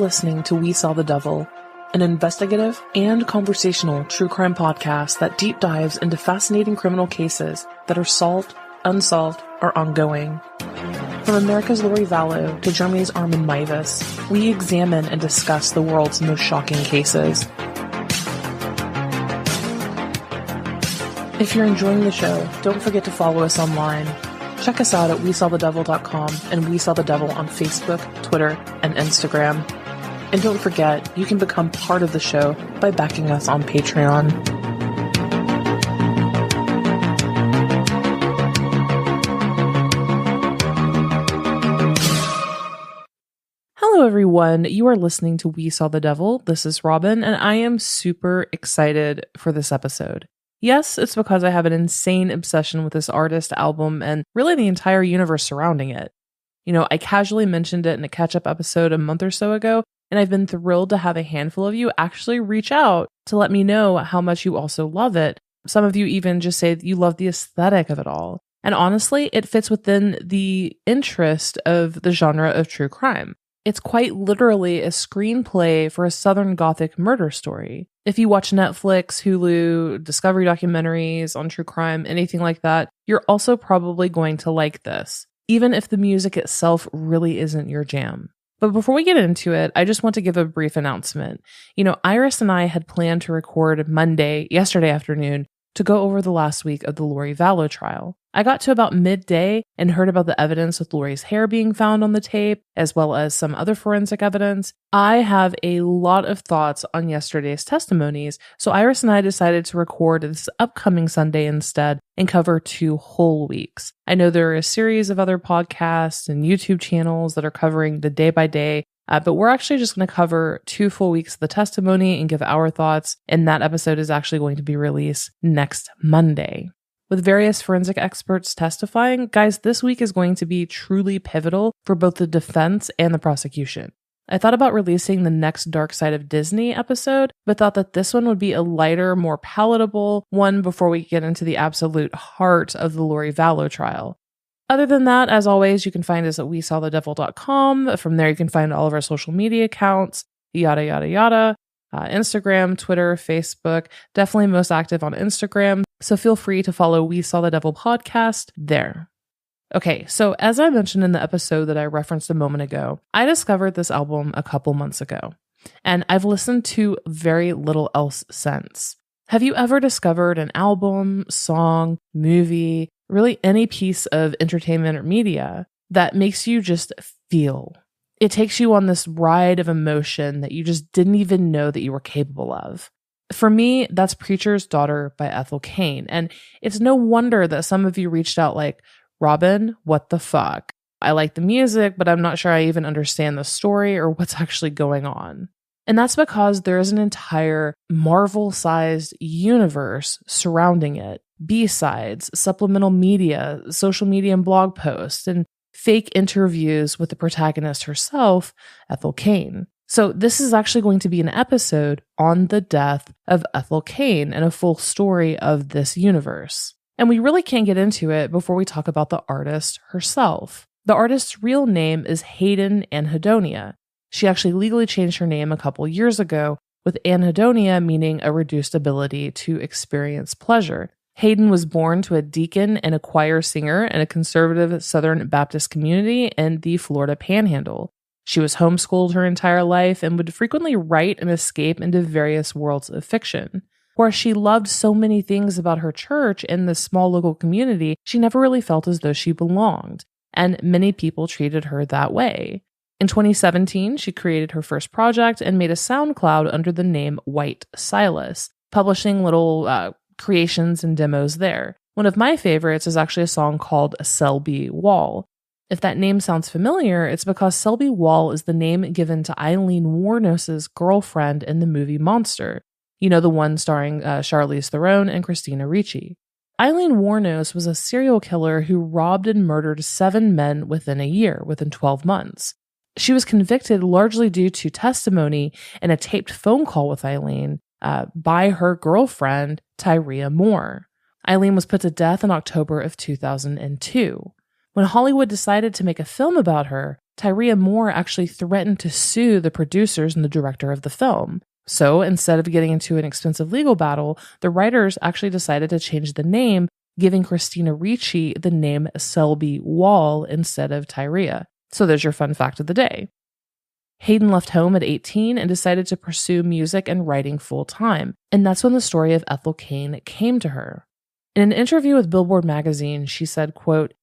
listening to We Saw the Devil, an investigative and conversational true crime podcast that deep dives into fascinating criminal cases that are solved, unsolved, or ongoing. From America's Lori Vallow to Germany's Armin Meiwes, we examine and discuss the world's most shocking cases. If you're enjoying the show, don't forget to follow us online. Check us out at wesawthedevil.com and We Saw the Devil on Facebook, Twitter, and Instagram. And don't forget, you can become part of the show by backing us on Patreon. Hello everyone, you are listening to We Saw the Devil. This is Robin, and I am super excited for this episode. Yes, it's because I have an insane obsession with this artist, album, and really the entire universe surrounding it. You know, I casually mentioned it in a catch-up episode a month or so ago, and I've been thrilled to have a handful of you actually reach out to let me know how much you also love it. Some of you even just say that you love the aesthetic of it all. And honestly, it fits within the interest of the genre of true crime. It's quite literally a screenplay for a Southern Gothic murder story. If you watch Netflix, Hulu, Discovery documentaries on true crime, anything like that, you're also probably going to like this, even if the music itself really isn't your jam. But before we get into it, I just want to give a brief announcement. You know, Iris and I had planned to record yesterday afternoon, to go over the last week of the Lori Vallow trial. I got to about midday and heard about the evidence with Lori's hair being found on the tape, as well as some other forensic evidence. I have a lot of thoughts on yesterday's testimonies, so Iris and I decided to record this upcoming Sunday instead and cover 2 whole weeks. I know there are a series of other podcasts and YouTube channels that are covering the day by day, but we're actually just going to cover 2 full weeks of the testimony and give our thoughts, and that episode is actually going to be released next Monday. With various forensic experts testifying, guys, this week is going to be truly pivotal for both the defense and the prosecution. I thought about releasing the next Dark Side of Disney episode, but thought that this one would be a lighter, more palatable one before we get into the absolute heart of the Lori Vallow trial. Other than that, as always, you can find us at wesawthedevil.com. From there, you can find all of our social media accounts, yada, yada, yada. Instagram, Twitter, Facebook, definitely most active on Instagram. So feel free to follow We Saw the Devil podcast there. Okay, so as I mentioned in the episode that I referenced a moment ago, I discovered this album a couple months ago, and I've listened to very little else since. Have you ever discovered an album, song, movie, really any piece of entertainment or media that makes you just feel? It takes you on this ride of emotion that you just didn't even know that you were capable of. For me, that's Preacher's Daughter by Ethel Cain. And it's no wonder that some of you reached out like, Robin, what the fuck? I like the music, but I'm not sure I even understand the story or what's actually going on. And that's because there is an entire Marvel-sized universe surrounding it. B-sides, supplemental media, social media and blog posts, and fake interviews with the protagonist herself, Ethel Cain. So this is actually going to be an episode on the death of Ethel Cain and a full story of this universe. And we really can't get into it before we talk about the artist herself. The artist's real name is Hayden Anhedonia. She actually legally changed her name a couple years ago, with anhedonia meaning a reduced ability to experience pleasure. Hayden was born to a deacon and a choir singer in a conservative Southern Baptist community in the Florida Panhandle. She was homeschooled her entire life and would frequently write and escape into various worlds of fiction. Whereas she loved so many things about her church and the small local community, she never really felt as though she belonged, and many people treated her that way. In 2017, she created her first project and made a SoundCloud under the name White Silas, publishing little creations and demos there. One of my favorites is actually a song called Selby Wall. If that name sounds familiar, it's because Selby Wall is the name given to Eileen Wuornos's girlfriend in the movie Monster. You know, the one starring Charlize Theron and Christina Ricci. Eileen Wuornos was a serial killer who robbed and murdered 7 men within 12 months. She was convicted largely due to testimony and a taped phone call with Eileen by her girlfriend, Tyria Moore. Eileen was put to death in October of 2002. When Hollywood decided to make a film about her, Tyria Moore actually threatened to sue the producers and the director of the film. So instead of getting into an expensive legal battle, the writers actually decided to change the name, giving Christina Ricci the name Selby Wall instead of Tyria. So there's your fun fact of the day. Hayden left home at 18 and decided to pursue music and writing full-time, and that's when the story of Ethel Cain came to her. In an interview with Billboard magazine, she said, quote,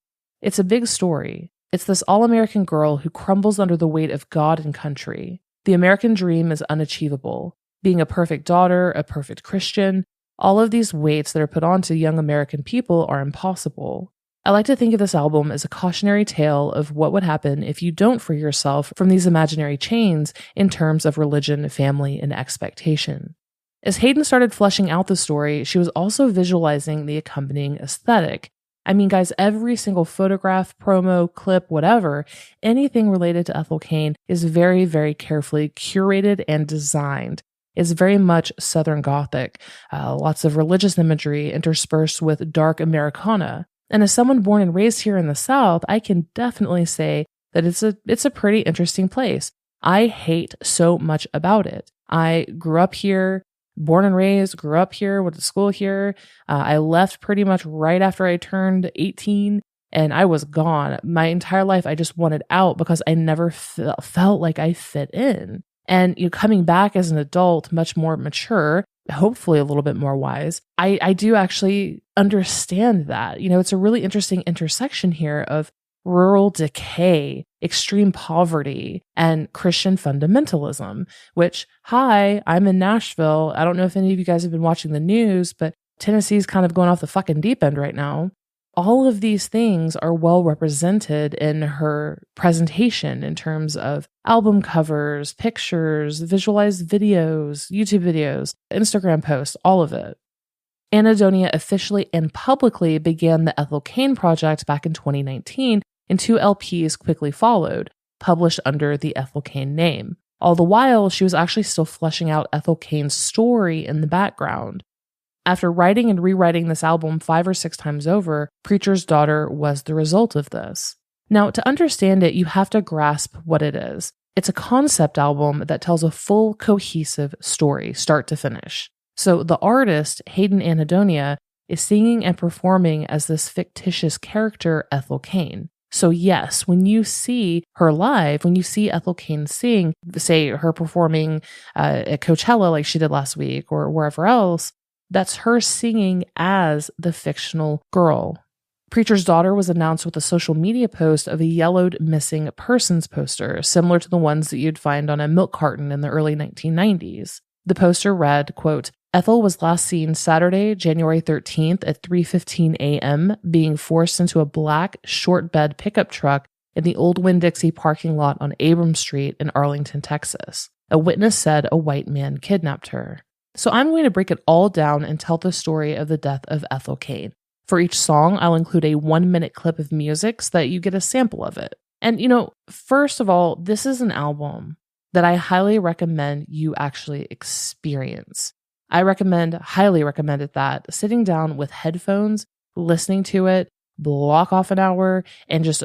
"It's a big story. It's this all-American girl who crumbles under the weight of God and country. The American dream is unachievable. Being a perfect daughter, a perfect Christian, all of these weights that are put onto young American people are impossible. I like to think of this album as a cautionary tale of what would happen if you don't free yourself from these imaginary chains in terms of religion, family, and expectation." As Hayden started fleshing out the story, she was also visualizing the accompanying aesthetic. I mean, guys, every single photograph, promo, clip, whatever, anything related to Ethel Cain is very, very carefully curated and designed. It's very much Southern Gothic, lots of religious imagery interspersed with dark Americana. And as someone born and raised here in the South, I can definitely say that it's a pretty interesting place. I hate so much about it. I grew up here, born and raised, grew up here, went to school here. I left pretty much right after I turned 18, and I was gone. My entire life, I just wanted out because I never felt like I fit in. And coming back as an adult, much more mature, hopefully a little bit more wise, I do actually understand that. It's a really interesting intersection here of rural decay, extreme poverty, and Christian fundamentalism, which, hi, I'm in Nashville. I don't know if any of you guys have been watching the news, but Tennessee's kind of going off the fucking deep end right now. All of these things are well represented in her presentation in terms of album covers, pictures, visualized videos, YouTube videos, Instagram posts, all of it. Anhedonia officially and publicly began the Ethel Cain project back in 2019, and 2 LPs quickly followed, published under the Ethel Cain name. All the while, she was actually still fleshing out Ethel Cain's story in the background. After writing and rewriting this album 5 or 6 times over, Preacher's Daughter was the result of this. Now, to understand it, you have to grasp what it is. It's a concept album that tells a full, cohesive story, start to finish. So the artist, Hayden Anhedonia, is singing and performing as this fictitious character, Ethel Cain. So yes, when you see her live, when you see Ethel Cain sing, say her performing at Coachella like she did last week or wherever else, that's her singing as the fictional girl. Preacher's Daughter was announced with a social media post of a yellowed missing persons poster, similar to the ones that you'd find on a milk carton in the early 1990s. The poster read, quote, "Ethel was last seen Saturday, January 13th at 3:15 a.m. being forced into a black short bed pickup truck in the old Winn-Dixie parking lot on Abrams Street in Arlington, Texas. A witness said a white man kidnapped her." So I'm going to break it all down and tell the story of the death of Ethel Cain. For each song, I'll include a 1-minute clip of music so that you get a sample of it. And first of all, this is an album that I highly recommend you actually experience. I highly recommend it that sitting down with headphones, listening to it, block off an hour, and just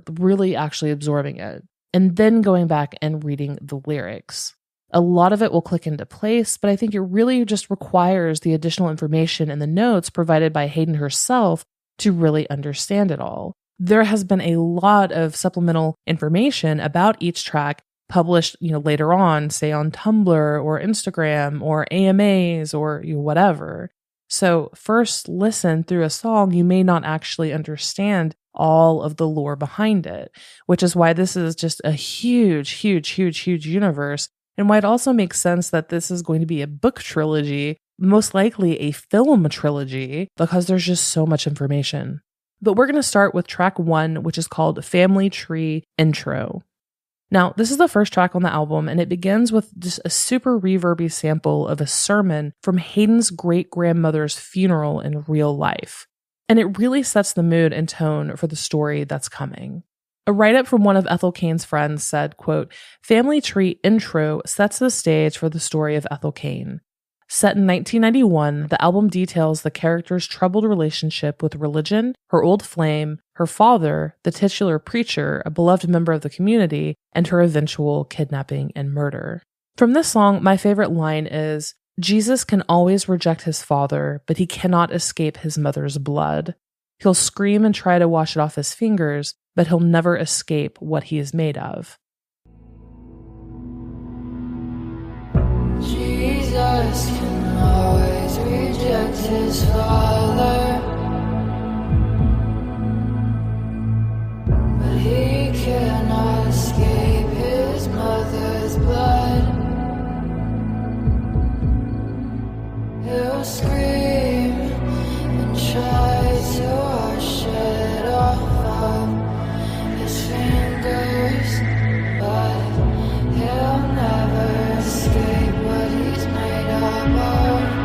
really actually absorbing it. And then going back and reading the lyrics. A lot of it will click into place, but I think it really just requires the additional information and the notes provided by Hayden herself to really understand it all. There has been a lot of supplemental information about each track published, later on, say on Tumblr or Instagram or AMAs or whatever. So first listen through a song, you may not actually understand all of the lore behind it, which is why this is just a huge, huge, huge, huge universe. And why it also makes sense that this is going to be a book trilogy, most likely a film trilogy, because there's just so much information. But we're going to start with track 1, which is called Family Tree Intro. Now, this is the first track on the album, and it begins with just a super reverby sample of a sermon from Hayden's great-grandmother's funeral in real life. And it really sets the mood and tone for the story that's coming. A write-up from one of Ethel Cain's friends said, quote, "Family Tree Intro sets the stage for the story of Ethel Cain. Set in 1991, the album details the character's troubled relationship with religion, her old flame, her father, the titular preacher, a beloved member of the community, and her eventual kidnapping and murder. From this song, my favorite line is, "Jesus can always reject his father, but he cannot escape his mother's blood. He'll scream and try to wash it off his fingers, but he'll never escape what he is made of." Jesus can always reject his father, but he cannot escape his mother's blood. He'll scream and try to wash it off of his fingers, but he'll never escape what he's made up of.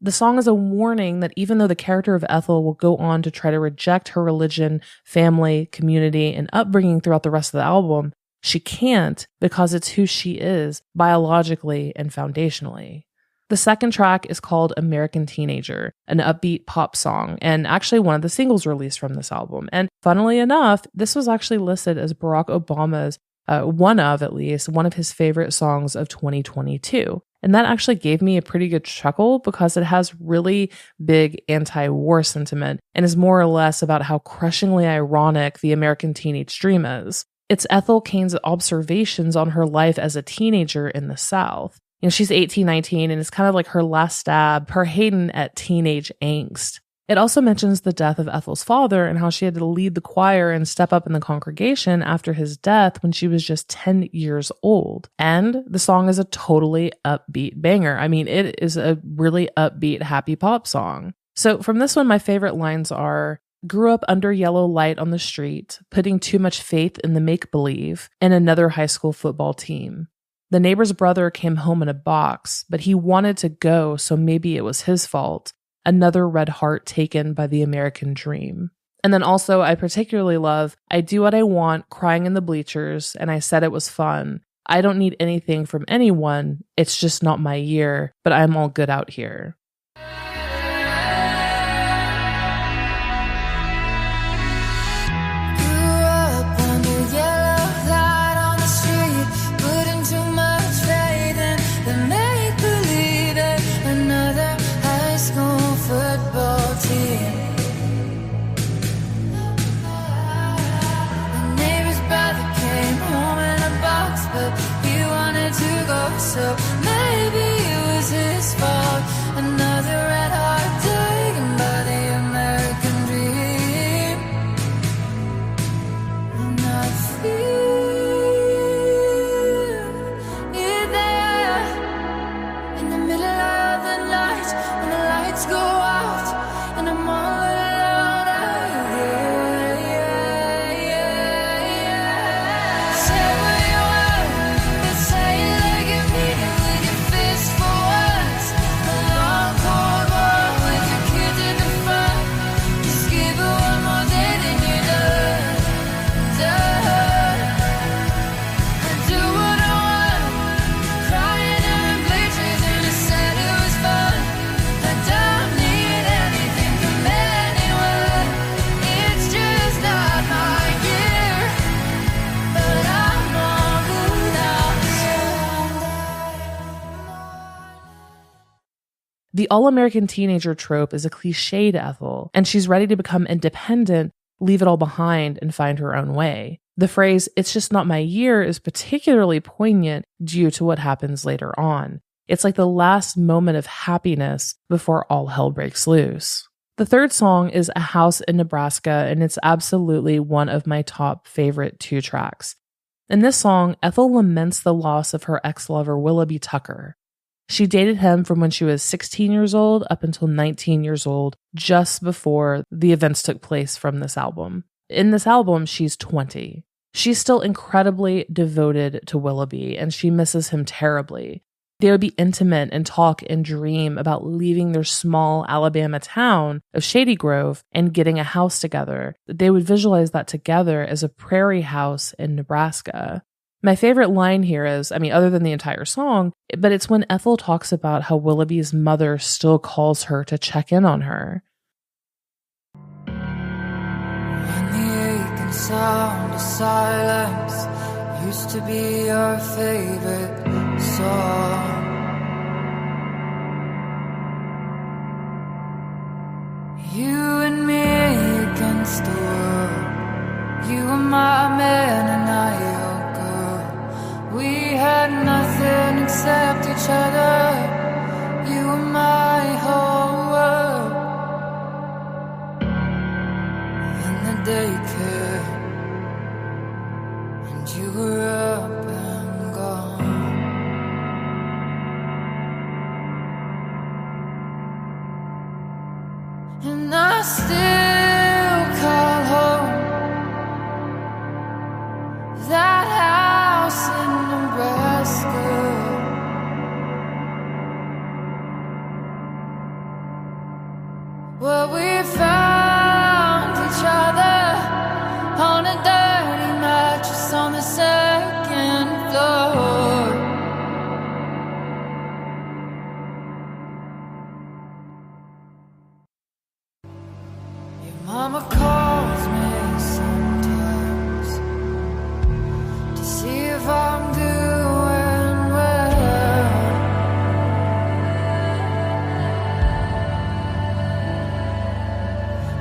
The song is a warning that even though the character of Ethel will go on to try to reject her religion, family, community, and upbringing throughout the rest of the album, she can't because it's who she is biologically and foundationally. The second track is called American Teenager, an upbeat pop song, and actually one of the singles released from this album. And funnily enough, this was actually listed as Barack Obama's, one of his favorite songs of 2022. And that actually gave me a pretty good chuckle because it has really big anti-war sentiment and is more or less about how crushingly ironic the American teenage dream is. It's Ethel Cain's observations on her life as a teenager in the South. You know, she's 18, 19, and it's kind of like her last stab, her Hayden at teenage angst. It also mentions the death of Ethel's father and how she had to lead the choir and step up in the congregation after his death when she was just 10 years old. And the song is a totally upbeat banger. I mean, it is a really upbeat, happy pop song. So from this one, my favorite lines are, "Grew up under yellow light on the street, putting too much faith in the make-believe and another high school football team. The neighbor's brother came home in a box, but he wanted to go, so maybe it was his fault. Another red heart taken by the American dream." And then also, I particularly love, "I do what I want, crying in the bleachers, and I said it was fun. I don't need anything from anyone. It's just not my year, but I'm all good out here." So maybe it was his fault. Another red heart taken by the American dream. And I feel you there in the middle of the night when the lights go out and I'm all alone. Say what you want, but say it like you mean it with your fist for once. A long cold war with your kids in the front. Just give it one more day, then you're done. I do what I want, crying in bleachers, and I said it was fun. I don't need anything from anyone. It's just not my year, but I'm all good out here. The all-American teenager trope is a cliche to Ethel, and she's ready to become independent, leave it all behind, and find her own way. The phrase, "it's just not my year," is particularly poignant due to what happens later on. It's like the last moment of happiness before all hell breaks loose. The third song is A House in Nebraska, and it's absolutely one of my top favorite two tracks. In this song, Ethel laments the loss of her ex-lover Willoughby Tucker. She dated him from when she was 16 years old up until 19 years old, just before the events took place from this album. In this album, she's 20. She's still incredibly devoted to Willoughby, and she misses him terribly. They would be intimate and talk and dream about leaving their small Alabama town of Shady Grove and getting a house together. They would visualize that together as a prairie house in Nebraska. My favorite line here is, other than the entire song, but it's when Ethel talks about how Willoughby's mother still calls her to check in on her. When the aching sound of silence used to be your favorite song, you and me against the world, you were my man and I your girl. We had nothing except each other, you were my whole world. And the day came and you were up and gone. And I still call home that house in Nebraska, where we found each other on a dirty mattress on the second floor. Mama calls me sometimes to see if I'm doing well,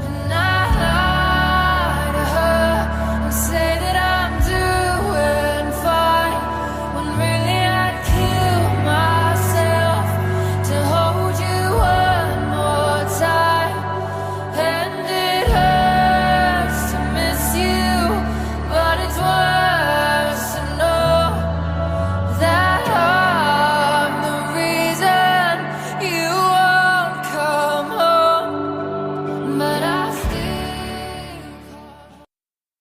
and I lie to her and say that I'm doing fine, when really I'd kill myself to hold you one more time. And it hurts to miss you, but it's worse to know that I'm the reason you won't come home. But I still.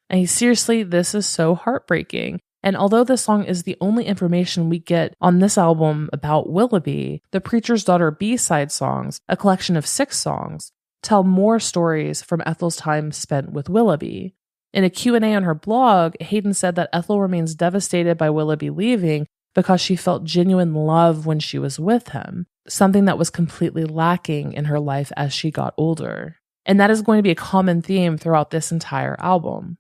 And seriously, this is so heartbreaking. And although this song is the only information we get on this album about Willoughby, the Preacher's Daughter B-side songs, a collection of 6 songs, tell more stories from Ethel's time spent with Willoughby. In a Q&A on her blog, Hayden said that Ethel remains devastated by Willoughby leaving because she felt genuine love when she was with him, something that was completely lacking in her life as she got older. And that is going to be a common theme throughout this entire album.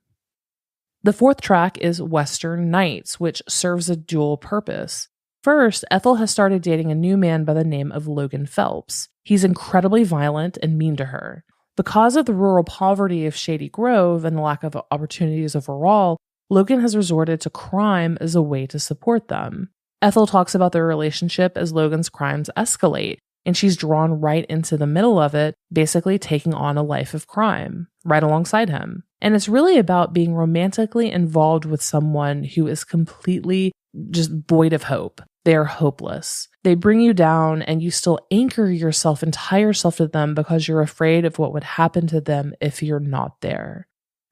The 4th track is Western Nights, which serves a dual purpose. First, Ethel has started dating a new man by the name of Logan Phelps. He's incredibly violent and mean to her. Because of the rural poverty of Shady Grove and the lack of opportunities overall, Logan has resorted to crime as a way to support them. Ethel talks about their relationship as Logan's crimes escalate, and she's drawn right into the middle of it, basically taking on a life of crime, right alongside him. And it's really about being romantically involved with someone who is completely just void of hope. They are hopeless. They bring you down and you still anchor yourself and tie yourself to them because you're afraid of what would happen to them if you're not there.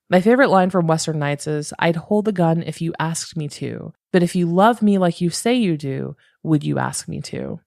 My favorite line from Western Nights is, "I'd hold the gun if you asked me to, but if you love me like you say you do, would you ask me to?"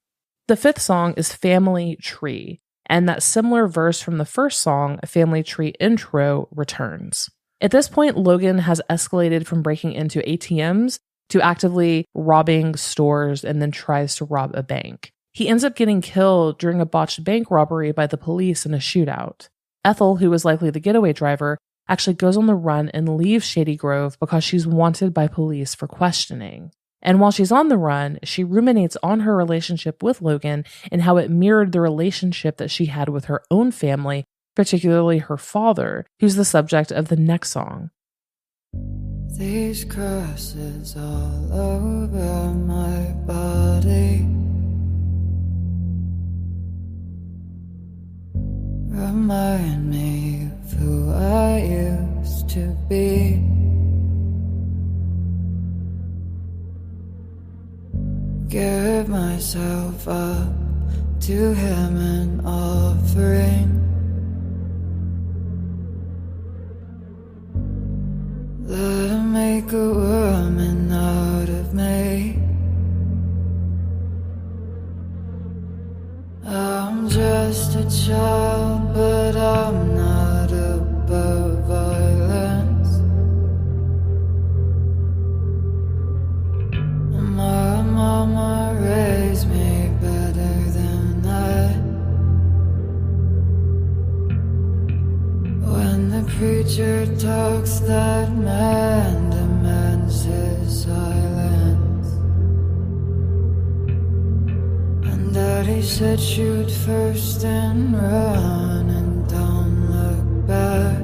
The 5th song is Family Tree, and that similar verse from the first song, Family Tree Intro, returns. At this point, Logan has escalated from breaking into ATMs to actively robbing stores and then tries to rob a bank. He ends up getting killed during a botched bank robbery by the police in a shootout. Ethel, who was likely the getaway driver, actually goes on the run and leaves Shady Grove because she's wanted by police for questioning. And while she's on the run, she ruminates on her relationship with Logan and how it mirrored the relationship that she had with her own family, particularly her father, who's the subject of the next song. These crosses all over my body remind me of who I used to be. Give myself up to him an offering. Let him make a woman out of me. a child, but I'm not above violence. My mama raised me better than that. When the preacher talks, that man demands his silence. And Daddy said shoot first and run and don't look back.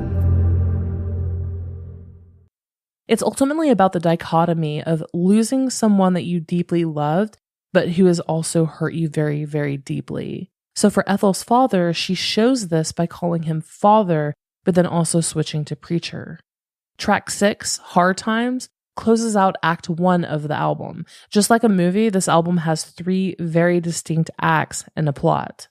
It's ultimately about the dichotomy of losing someone that you deeply loved, but who has also hurt you very, very deeply. So for Ethel's father, she shows this by calling him father, but then also switching to preacher. Track 6, Hard Times, closes out Act 1 of the album. Just like a movie, this album has 3 very distinct acts and a plot.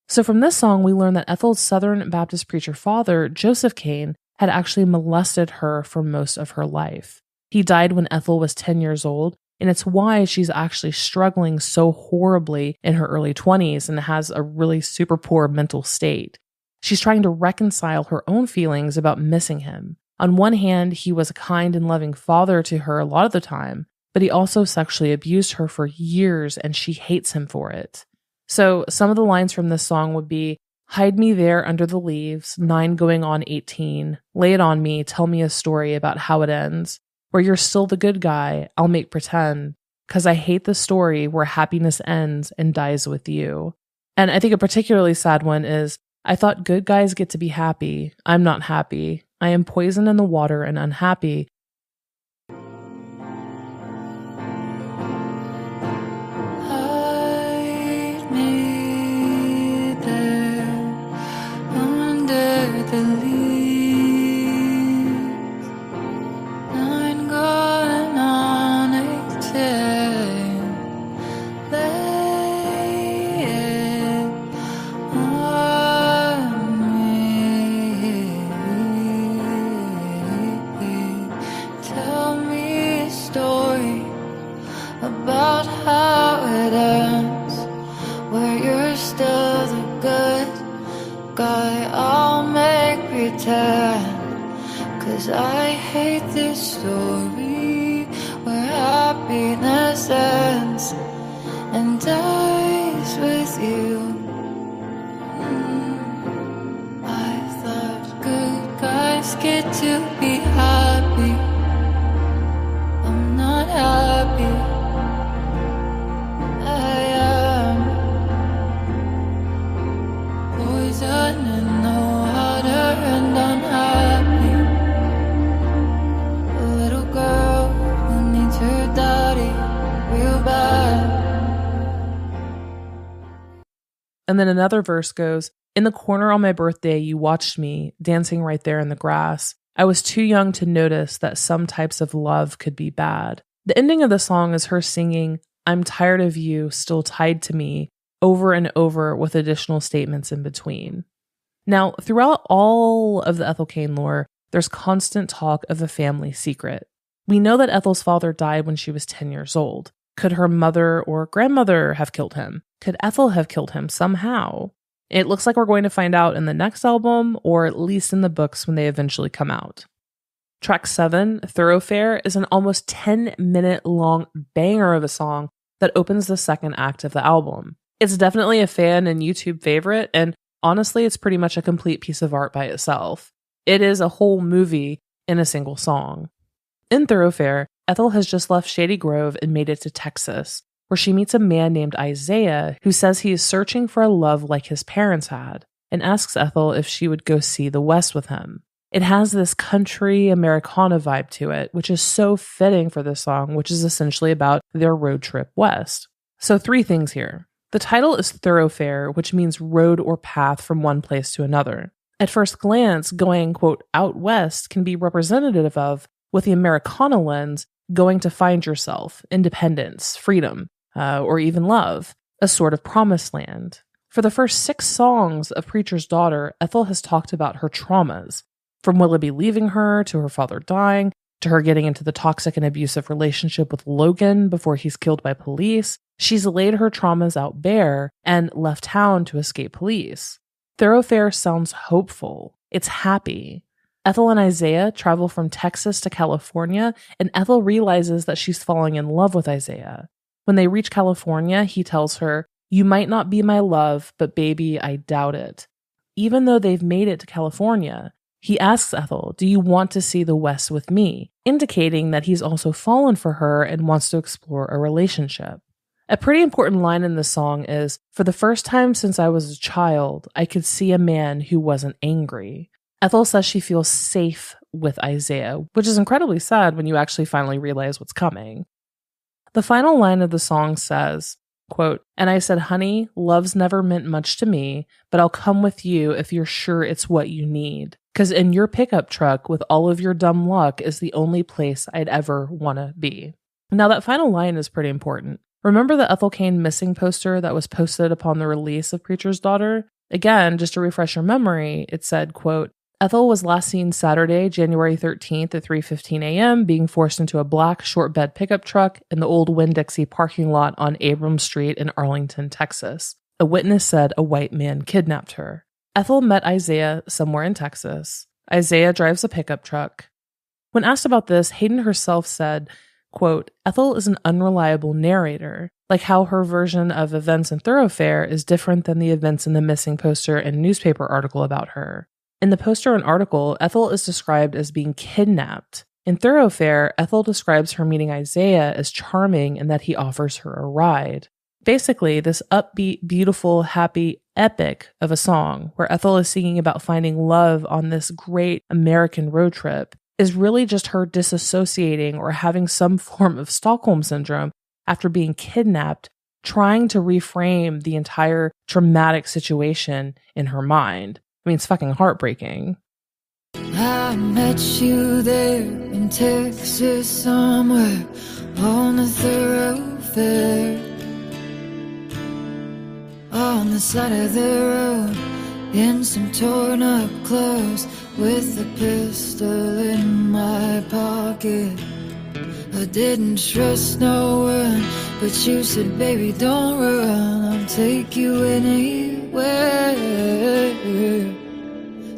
So from this song, we learn that Ethel's Southern Baptist preacher father, Joseph Cain, had actually molested her for most of her life. He died when Ethel was 10 years old, and it's why she's actually struggling so horribly in her early 20s and has a really super poor mental state. She's trying to reconcile her own feelings about missing him. On one hand, he was a kind and loving father to her a lot of the time, but he also sexually abused her for years and she hates him for it. So some of the lines from this song would be, hide me there under the leaves, 9 going on 18, lay it on me, tell me a story about how it ends, where you're still the good guy, I'll make pretend, 'cause I hate the story where happiness ends and dies with you. And I think a particularly sad one is, I thought good guys get to be happy, I'm not happy, I am poison in the water and unhappy. Hide me there under the leaves, 9 going on 18, lay it on me, tell me a story about how it ends, where you're still the good guy, I'll make pretend, 'cause I hate this story where happiness ends and dies with you. I thought good guys get to be happy, I'm not happy, I am poison in the water and unhappy. A little girl who needs her daddy real bad. And then another verse goes, in the corner on my birthday, you watched me dancing right there in the grass. I was too young to notice that some types of love could be bad. The ending of the song is her singing, I'm tired of you, still tied to me, over and over with additional statements in between. Now, throughout all of the Ethel Cain lore, there's constant talk of a family secret. We know that Ethel's father died when she was 10 years old. Could her mother or grandmother have killed him? Could Ethel have killed him somehow? It looks like we're going to find out in the next album, or at least in the books when they eventually come out. Track 7, Thoroughfare, is an almost 10-minute long banger of a song that opens the second act of the album. It's definitely a fan and YouTube favorite, and honestly, it's pretty much a complete piece of art by itself. It is a whole movie in a single song. In Thoroughfare, Ethel has just left Shady Grove and made it to Texas, where she meets a man named Isaiah who says he is searching for a love like his parents had, and asks Ethel if she would go see the West with him. It has this country Americana vibe to it, which is so fitting for this song, which is essentially about their road trip west. So 3 things here. The title is Thoroughfare, which means road or path from one place to another. At first glance, going, quote, out west can be representative of, with the Americana lens, going to find yourself, independence, freedom, or even love, a sort of promised land. For the first 6 songs of Preacher's Daughter, Ethel has talked about her traumas, from Willoughby leaving her, to her father dying, to her getting into the toxic and abusive relationship with Logan before he's killed by police. She's laid her traumas out bare and left town to escape police. Thoroughfare sounds hopeful. It's happy. Ethel and Isaiah travel from Texas to California, and Ethel realizes that she's falling in love with Isaiah. When they reach California, he tells her, "You might not be my love, but baby, I doubt it." Even though they've made it to California, he asks Ethel, "Do you want to see the West with me?" indicating that he's also fallen for her and wants to explore a relationship. A pretty important line in the song is, "For the first time since I was a child, I could see a man who wasn't angry." Ethel says she feels safe with Isaiah, which is incredibly sad when you actually finally realize what's coming. The final line of the song says, quote, "And I said, honey, love's never meant much to me, but I'll come with you if you're sure it's what you need. 'Cause in your pickup truck with all of your dumb luck is the only place I'd ever want to be." Now that final line is pretty important. Remember the Ethel Cain missing poster that was posted upon the release of Preacher's Daughter? Again, just to refresh your memory, it said, quote, "Ethel was last seen Saturday, January 13th at 3:15 a.m. being forced into a black short bed pickup truck in the old Winn-Dixie parking lot on Abrams Street in Arlington, Texas. A witness said a white man kidnapped her." Ethel met Isaiah somewhere in Texas. Isaiah drives a pickup truck. When asked about this, Hayden herself said, quote, "Ethel is an unreliable narrator, like how her version of events in Thoroughfare is different than the events in the missing poster and newspaper article about her. In the poster and article, Ethel is described as being kidnapped. In Thoroughfare, Ethel describes her meeting Isaiah as charming and that he offers her a ride. Basically, this upbeat, beautiful, happy, epic of a song, where Ethel is singing about finding love on this great American road trip, is really just her disassociating or having some form of Stockholm syndrome after being kidnapped, trying to reframe the entire traumatic situation in her mind. I mean, it's fucking heartbreaking. I met you there in Texas somewhere on the thoroughfare, on the side of the road in some torn up clothes with a pistol in my pocket. I didn't trust no one, but you said, baby, don't run, I'll take you anywhere.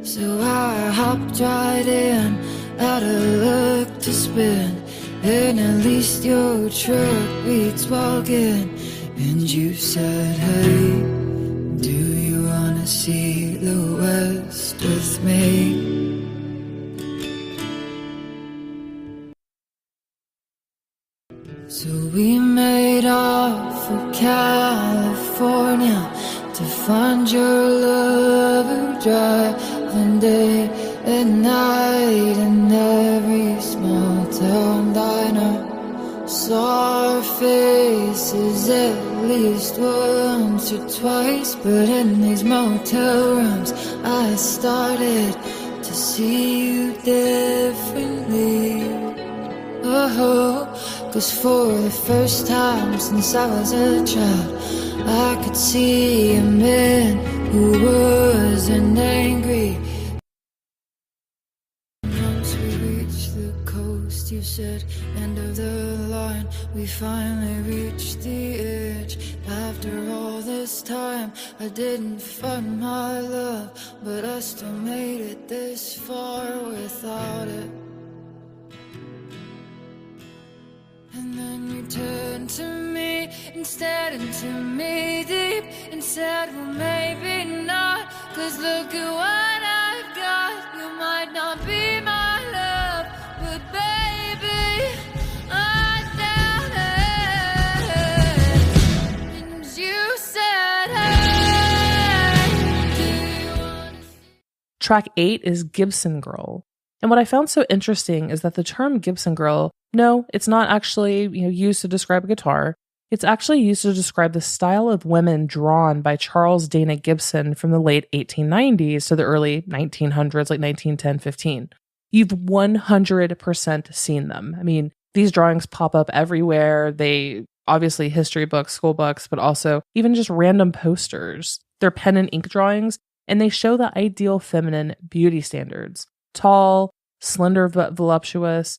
So I hopped right in, out of luck to spend, and at least your truck beats walking. And you said, hey, do you wanna see the West with me? So we made off for California to find your lover, driving day and night in every small town diner. Saw our faces at least once or twice, but in these motel rooms I started to see you differently. Oh, 'cause for the first time since I was a child, I could see a man who wasn't angry. Once we reached the coast, you said, end of the line, we finally reached the edge. After all this time, I didn't find my love, but I still made it this far without it. And then you turned to me instead, and to me deep and said, well, maybe not, 'cause look at what I've got. You might not be my love, but baby, I doubt it. And you said, hey, do you wanna see? Track 8 is Gibson Girl. And what I found so interesting is that the term Gibson Girl, no, it's not actually used to describe a guitar. It's actually used to describe the style of women drawn by Charles Dana Gibson from the late 1890s to the early 1900s, like 1910, 15. You've 100% seen them. I mean, these drawings pop up everywhere. They obviously history books, school books, but also even just random posters. They're pen and ink drawings, and they show the ideal feminine beauty standards. Tall, slender but voluptuous,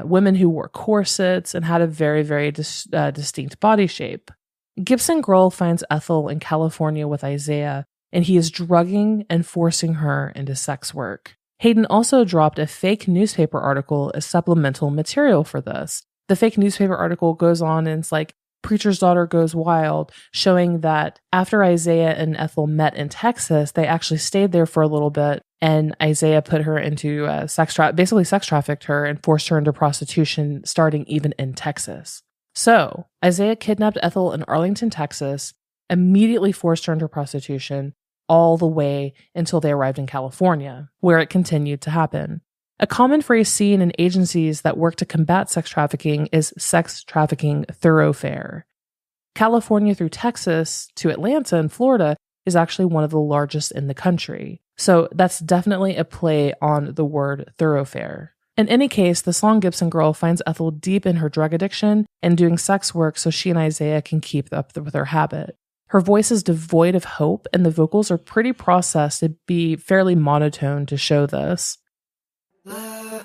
women who wore corsets and had a very, very distinct body shape. Gibson Girl finds Ethel in California with Isaiah, and he is drugging and forcing her into sex work. Hayden also dropped a fake newspaper article as supplemental material for this. The fake newspaper article goes on and it's like, Preacher's Daughter Goes Wild, showing that after Isaiah and Ethel met in Texas, they actually stayed there for a little bit, and Isaiah put her into basically sex trafficked her and forced her into prostitution, starting even in Texas. So Isaiah kidnapped Ethel in Arlington, Texas, immediately forced her into prostitution, all the way until they arrived in California, where it continued to happen. A common phrase seen in agencies that work to combat sex trafficking is sex trafficking thoroughfare. California through Texas to Atlanta and Florida is actually one of the largest in the country. So that's definitely a play on the word thoroughfare. In any case, the song Gibson Girl finds Ethel deep in her drug addiction and doing sex work so she and Isaiah can keep up with her habit. Her voice is devoid of hope, and the vocals are pretty processed to be fairly monotone to show this. Leather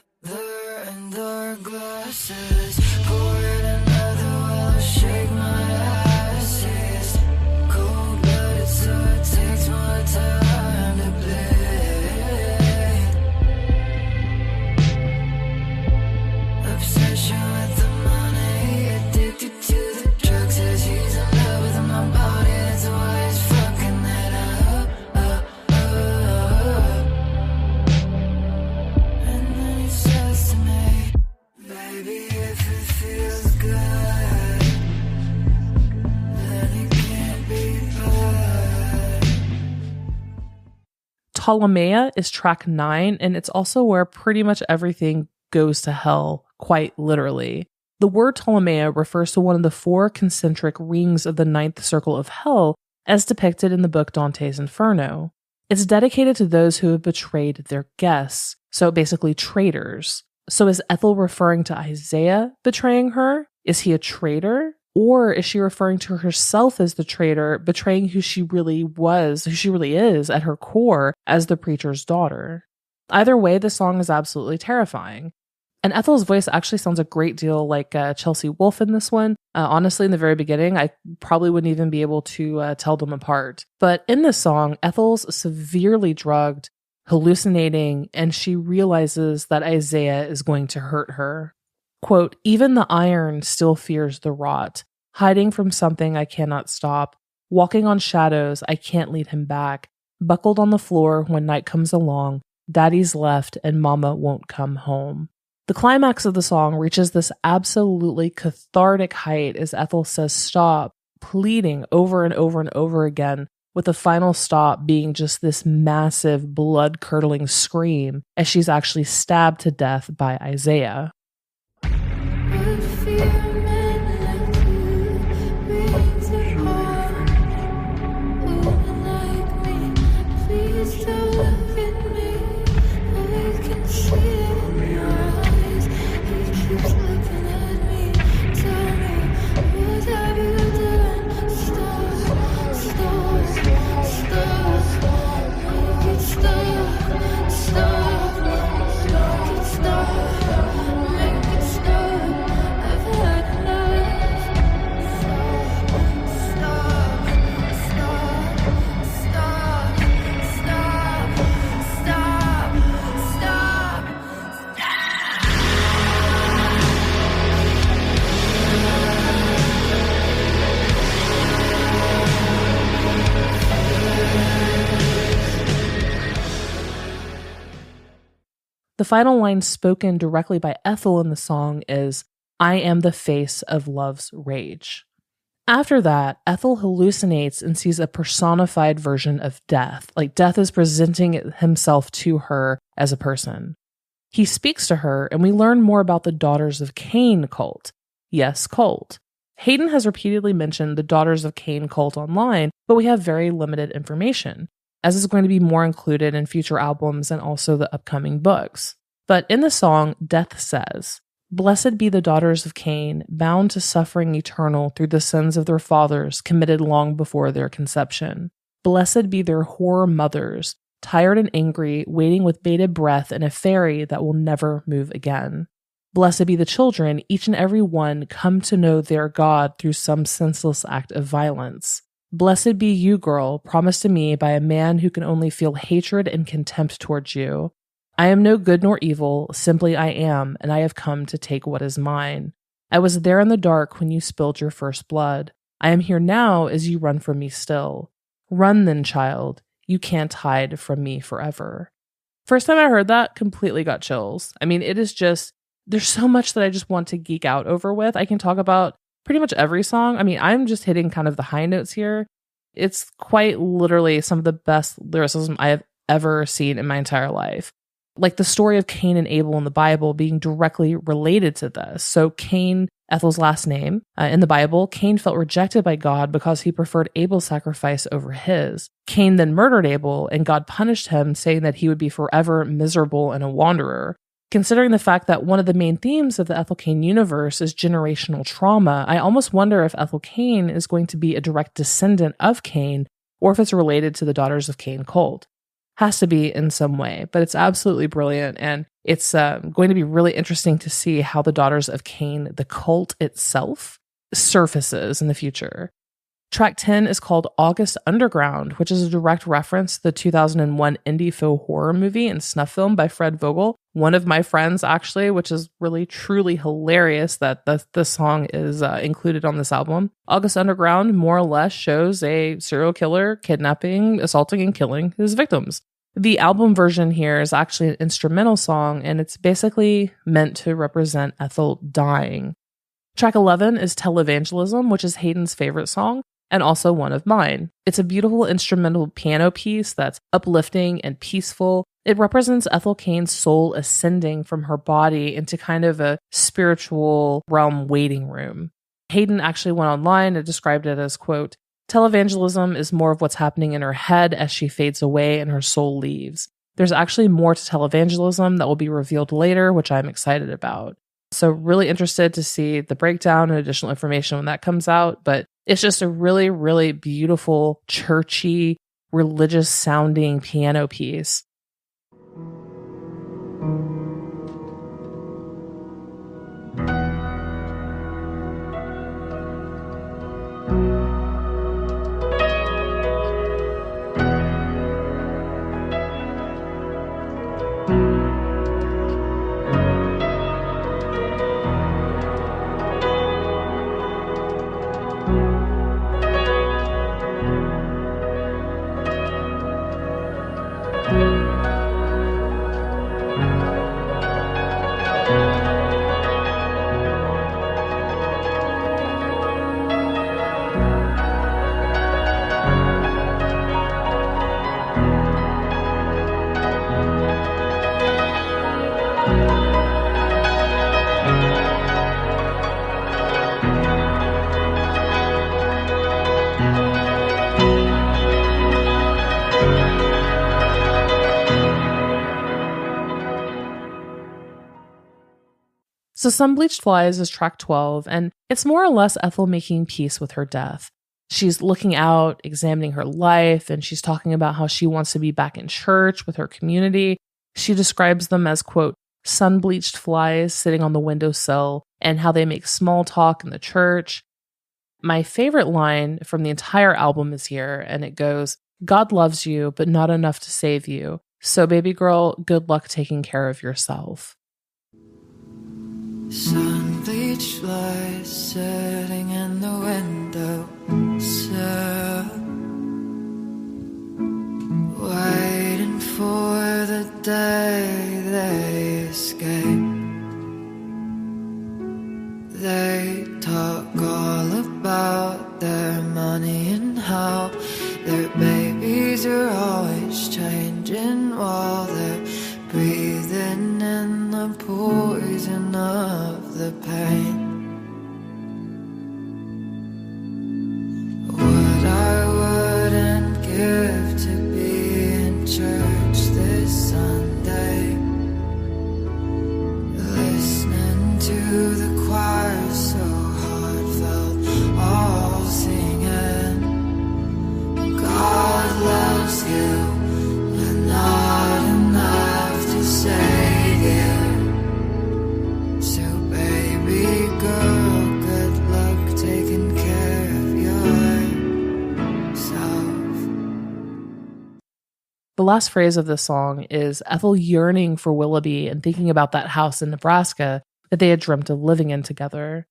and dark glasses, pour in another while I shake my asses. Cold-blooded, so it takes more time to bleed. Obsession with the money, addicted to the drugs, says he's in love with my body, that's why he's fucking that up. Says to me, baby, if it feels good, then it can't be bad. Ptolemaea is track 9, and it's also where pretty much everything goes to hell, quite literally. The word Ptolemaea refers to one of the 4 concentric rings of the 9th circle of hell, as depicted in the book Dante's Inferno. It's dedicated to those who have betrayed their guests, so basically traitors. So is Ethel referring to Isaiah betraying her? Is he a traitor? Or is she referring to herself as the traitor, betraying who she really was, who she really is at her core as the preacher's daughter? Either way, the song is absolutely terrifying. And Ethel's voice actually sounds a great deal like Chelsea Wolfe in this one. Honestly, in the very beginning, I probably wouldn't even be able to tell them apart. But in this song, Ethel's severely drugged, hallucinating, and she realizes that Isaiah is going to hurt her. Quote, even the iron still fears the rot, hiding from something I cannot stop, walking on shadows I can't lead him back, buckled on the floor when night comes along, daddy's left and mama won't come home. The climax of the song reaches this absolutely cathartic height as Ethel says stop, pleading over and over and over again, with the final stop being just this massive blood-curdling scream as she's actually stabbed to death by Isaiah. The final line spoken directly by Ethel in the song is, I am the face of love's rage. After that, Ethel hallucinates and sees a personified version of death, like death is presenting himself to her as a person. He speaks to her, and we learn more about the Daughters of Cain cult. Yes, cult. Hayden has repeatedly mentioned the Daughters of Cain cult online, but we have very limited information, as is going to be more included in future albums and also the upcoming books. But in the song, Death says, Blessed be the daughters of Cain, bound to suffering eternal through the sins of their fathers committed long before their conception. Blessed be their whore mothers, tired and angry, waiting with bated breath in a ferry that will never move again. Blessed be the children, each and every one come to know their God through some senseless act of violence. Blessed be you, girl, promised to me by a man who can only feel hatred and contempt towards you. I am no good nor evil, simply I am, and I have come to take what is mine. I was there in the dark when you spilled your first blood. I am here now as you run from me still. Run then, child. You can't hide from me forever. First time I heard that, completely got chills. I mean, it is just, there's so much that I just want to geek out over with. I can talk about pretty much every song. I mean, I'm just hitting kind of the high notes here. It's quite literally some of the best lyricism I have ever seen in my entire life. Like the story of Cain and Abel in the Bible being directly related to this. So Cain, Ethel's last name, in the Bible, Cain felt rejected by God because he preferred Abel's sacrifice over his. Cain then murdered Abel, and God punished him, saying that he would be forever miserable and a wanderer. Considering the fact that one of the main themes of the Ethel Cain universe is generational trauma, I almost wonder if Ethel Cain is going to be a direct descendant of Cain, or if it's related to the Daughters of Cain cult. Has to be in some way, but it's absolutely brilliant, and it's going to be really interesting to see how the Daughters of Cain, the cult itself, surfaces in the future. Track 10 is called August Underground, which is a direct reference to the 2001 indie faux horror movie and snuff film by Fred Vogel, one of my friends actually, which is really truly hilarious that the song is included on this album. August Underground more or less shows a serial killer kidnapping, assaulting, and killing his victims. The album version here is actually an instrumental song, and it's basically meant to represent Ethel dying. Track 11 is Televangelism, which is Hayden's favorite song, and also one of mine. It's a beautiful instrumental piano piece that's uplifting and peaceful. It represents Ethel Cain's soul ascending from her body into kind of a spiritual realm waiting room. Hayden actually went online and described it as, quote, televangelism is more of what's happening in her head as she fades away and her soul leaves. There's actually more to televangelism that will be revealed later, which I'm excited about. So really interested to see the breakdown and additional information when that comes out. But it's just a really, really beautiful, churchy, religious sounding piano piece. So Some Bleached Flies is track 12, and it's more or less Ethel making peace with her death. She's looking out, examining her life, and she's talking about how she wants to be back in church with her community. She describes them as, quote, sun-bleached flies sitting on the windowsill, and how they make small talk in the church. My favorite line from the entire album is here, and it goes, God loves you, but not enough to save you. So baby girl, good luck taking care of yourself. Sun-bleached flies sitting in the window sill, waiting for the day they escape. They talk all about their money and how their babies are always changing while they're breathing in the poison of the pain. What I wouldn't give to be in church this Sunday, listening to the choir so heartfelt, all singing, God loves you, but not enough to save you. So baby girl, good luck taking care of your The last phrase of this song is Ethel yearning for Willoughby and thinking about that house in Nebraska that they had dreamt of living in together.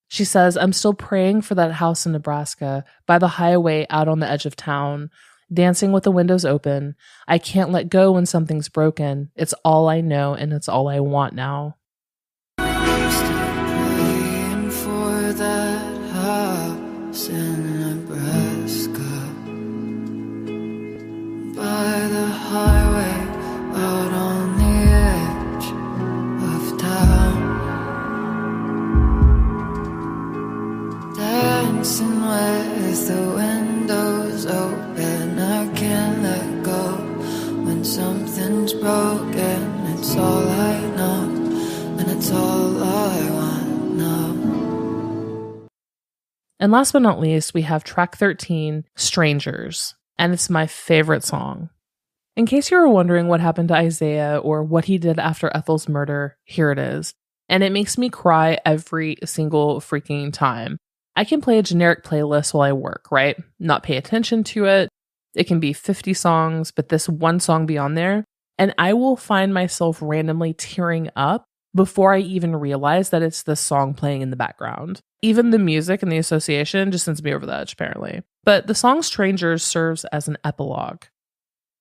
She says, I'm still praying for that house in Nebraska by the highway out on the edge of town, dancing with the windows open. I can't let go when something's broken. It's all I know and it's all I want now. I'm still praying for that house in Nebraska by the highway out on the edge of town, dancing with the windows open. I can't let go when something's broken. It's all I know and it's all I want now. And last but not least, we have track 13, Strangers, and it's my favorite song. In case you were wondering what happened to Isaiah or what he did after Ethel's murder, here it is. And it makes me cry every single freaking time. I can play a generic playlist while I work, right? Not pay attention to it. It can be 50 songs, but this one song be on there, and I will find myself randomly tearing up before I even realize that it's this song playing in the background. Even the music and the association just sends me over the edge, apparently. But the song Strangers serves as an epilogue.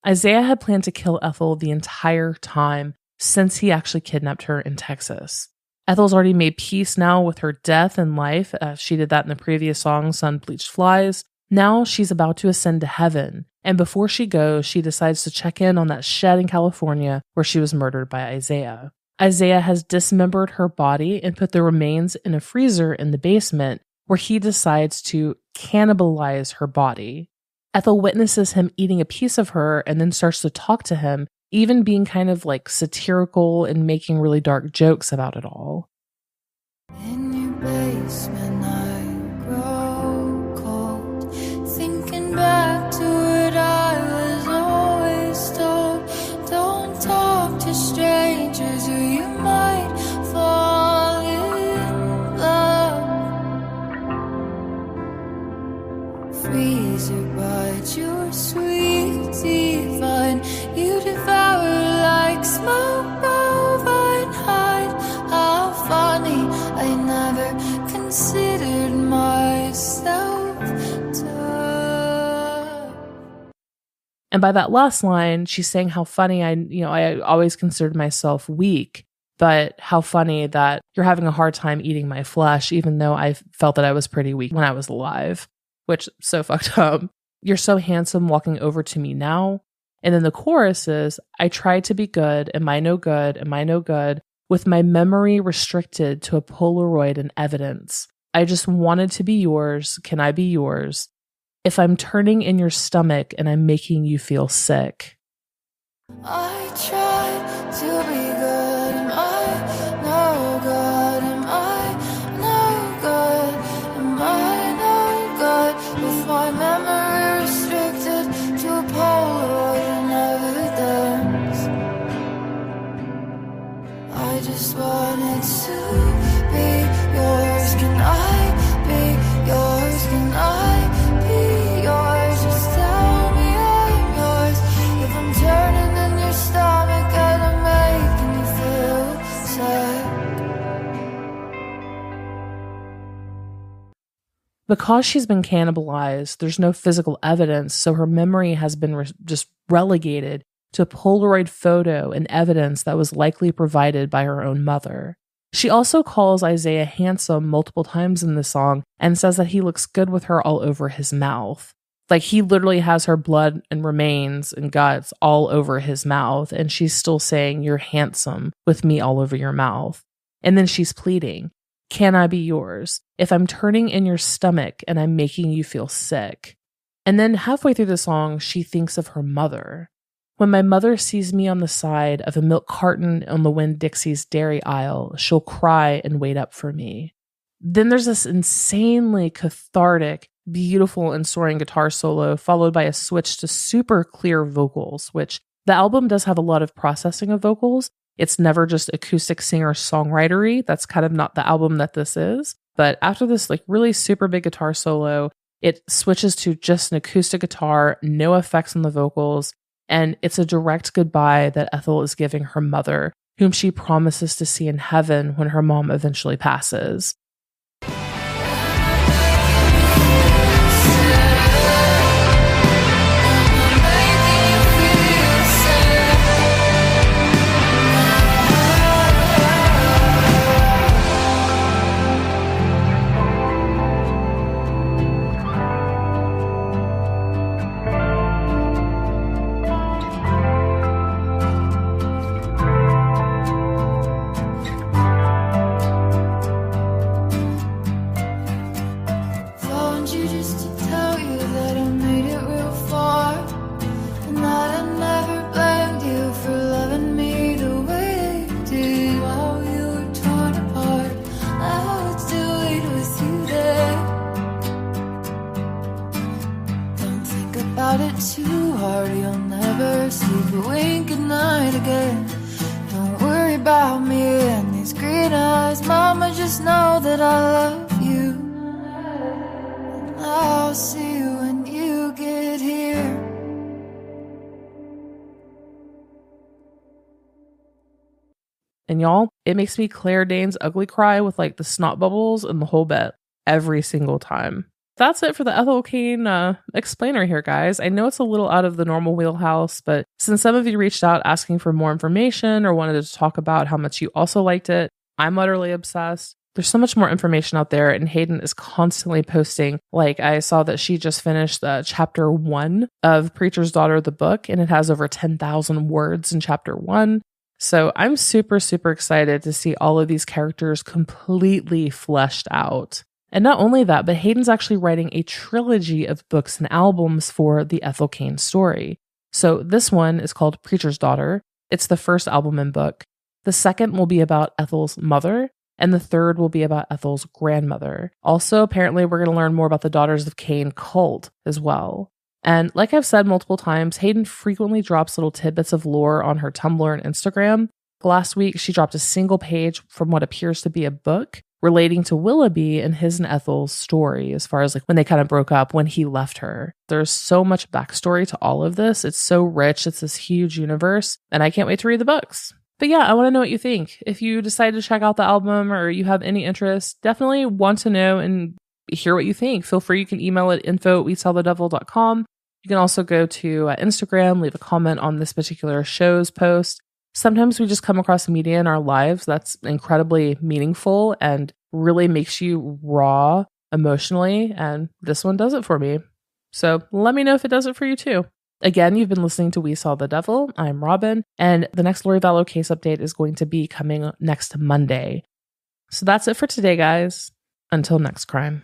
Isaiah had planned to kill Ethel the entire time since he actually kidnapped her in Texas. Ethel's already made peace now with her death and life. She did that in the previous song, Bleached Flies. Now she's about to ascend to heaven. And before she goes, she decides to check in on that shed in California where she was murdered by Isaiah. Isaiah has dismembered her body and put the remains in a freezer in the basement where he decides to cannibalize her body. Ethel witnesses him eating a piece of her and then starts to talk to him, even being kind of like satirical and making really dark jokes about it all. In your basement I grow cold, thinking back to what I was always told. Don't talk to strangers or you might fall in love. Freezer bite, you're sweet divine, you devour like smoke, bovine hide. How funny, I never considered myself tough. And by that last line, she's saying how funny I always considered myself weak, but how funny that you're having a hard time eating my flesh, even though I felt that I was pretty weak when I was alive, which so fucked up. You're so handsome walking over to me now. And then the chorus is, I tried to be good. Am I no good? Am I no good? With my memory restricted to a Polaroid and evidence. I just wanted to be yours. Can I be yours? If I'm turning in your stomach and I'm making you feel sick. I tried to be good. Am I no good? Am I no good? Am I no good? With my memory restricted to a Polaroid and evidence. I just wanted to be yours. Can I be yours? Can I be yours? Just tell me I'm yours. If I'm turning in your stomach and I'm making you feel sick. Because she's been cannibalized, there's no physical evidence, so her memory has been just relegated to a Polaroid photo and evidence that was likely provided by her own mother. She also calls Isaiah handsome multiple times in the song and says that he looks good with her all over his mouth. Like, he literally has her blood and remains and guts all over his mouth, and she's still saying, you're handsome with me all over your mouth. And then she's pleading, can I be yours? If I'm turning in your stomach and I'm making you feel sick. And then halfway through the song, she thinks of her mother. When my mother sees me on the side of a milk carton on the Winn-Dixie's dairy aisle, she'll cry and wait up for me. Then there's this insanely cathartic, beautiful and soaring guitar solo, followed by a switch to super clear vocals, which the album does have a lot of processing of vocals. It's never just acoustic singer-songwritery. That's kind of not the album that this is. But after this like really super big guitar solo, it switches to just an acoustic guitar, no effects on the vocals. And it's a direct goodbye that Ethel is giving her mother, whom she promises to see in heaven when her mom eventually passes. Phoned you just to tell you that I made it real far, and that I never blamed you for loving me the way you did while you were torn apart. I would do it with you there. Don't think about it too hard, you'll never sleep a wink at night again. Don't worry about me and these green eyes, mama, just know that I love you. I'll see you when you get here. And y'all, it makes me Claire Danes ugly cry with like the snot bubbles and the whole bit every single time. That's it for the Ethel Cain explainer here, guys. I know it's a little out of the normal wheelhouse, but since some of you reached out asking for more information or wanted to talk about how much you also liked it, I'm utterly obsessed. There's so much more information out there, and Hayden is constantly posting. Like, I saw that she just finished chapter 1 of Preacher's Daughter, the book, and it has over 10,000 words in chapter 1. So I'm super, super excited to see all of these characters completely fleshed out. And not only that, but Hayden's actually writing a trilogy of books and albums for the Ethel Cain story. So this one is called Preacher's Daughter. It's the first album and book. The second will be about Ethel's mother, and the third will be about Ethel's grandmother. Also, apparently, we're going to learn more about the Daughters of Cain cult as well. And like I've said multiple times, Hayden frequently drops little tidbits of lore on her Tumblr and Instagram. Last week, she dropped a single page from what appears to be a book relating to Willoughby and his and Ethel's story, as far as like when they kind of broke up, when he left her. There's so much backstory to all of this. It's so rich. It's this huge universe, and I can't wait to read the books. But yeah, I want to know what you think. If you decide to check out the album or you have any interest, definitely want to know and hear what you think. Feel free. You can email it info@wesawthedevil.com. You can also go to Instagram, leave a comment on this particular show's post. Sometimes we just come across media in our lives that's incredibly meaningful and really makes you raw emotionally, and this one does it for me. So let me know if it does it for you too. Again, you've been listening to We Saw the Devil. I'm Robin, and the next Lori Vallow case update is going to be coming next Monday. So that's it for today, guys. Until next crime.